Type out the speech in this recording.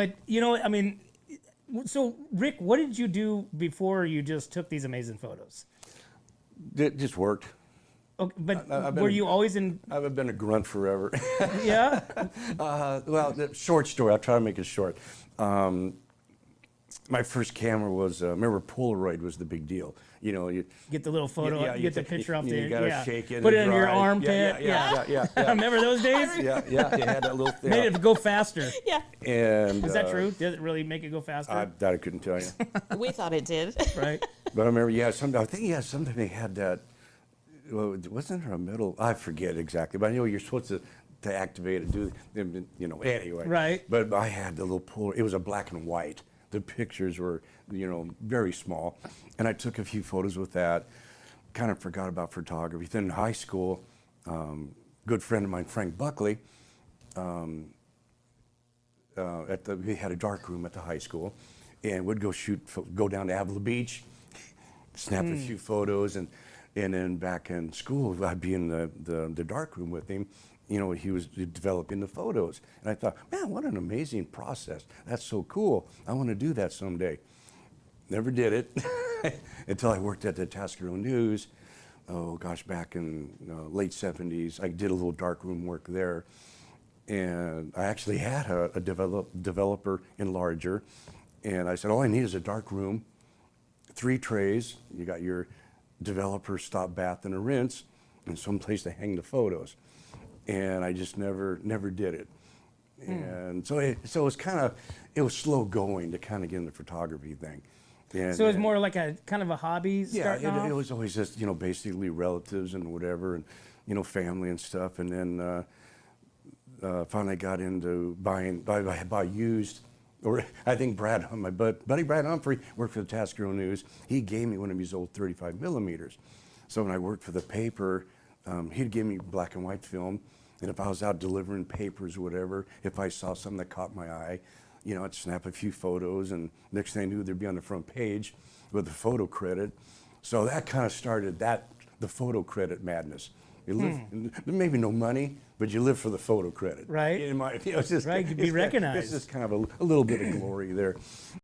But I mean, so Rick, what did you do before you just took these amazing photos? It just worked. Okay, but were you always in? I've been a grunt forever. Yeah. Well, the short story. I'll try to make it short. My first camera was, remember Polaroid was the big deal. You Get the little photo, yeah, get the picture off there. You gotta shake it. Put it and in your dry. armpit. Yeah. Remember those days? Yeah. They had that little thing. Made it go faster. Yeah, And Is that true? Did it really make it go faster? That I couldn't tell you. we thought it did. Right. But I remember, I think something they had that. Well, wasn't there a middle? I forget exactly, but I know you're supposed to activate it, anyway. Right. But I had the little Polaroid. It was a black and white. The pictures were, very small, and I took a few photos with that. Kind of forgot about photography. Then in high school, good friend of mine, Frank Buckley, we had a dark room at the high school, and would go down to Avila Beach, snap a few photos, and then back in school, I'd be in the dark room with him. He was developing the photos. And I thought, man, what an amazing process. That's so cool. I want to do that someday. Never did it until I worked at the Tascaro News. Oh, gosh, back in late 70s. I did a little darkroom work there. And I actually had a developer enlarger. And I said, all I need is a dark room, 3 trays. You got your developer stop bath and a rinse, and some place to hang the photos. And I just never did it. And so it was slow going to kind of get in the photography thing. And, So it was more like a kind of a hobby starting off? It was always just, basically relatives and whatever, and, family and stuff. And then finally got into buy used, or I think my buddy Brad Humphrey worked for the Tascaro News. He gave me one of his old 35 millimeters. So when I worked for the paper, he'd give me black and white film. And if I was out delivering papers or whatever, if I saw something that caught my eye, I'd snap a few photos, and next thing I knew, they'd be on the front page with the photo credit. So that kind of started the photo credit madness. You live, maybe no money, but you live for the photo credit. Right. It's just, right, to be recognized. It's just kind of a little bit of glory there.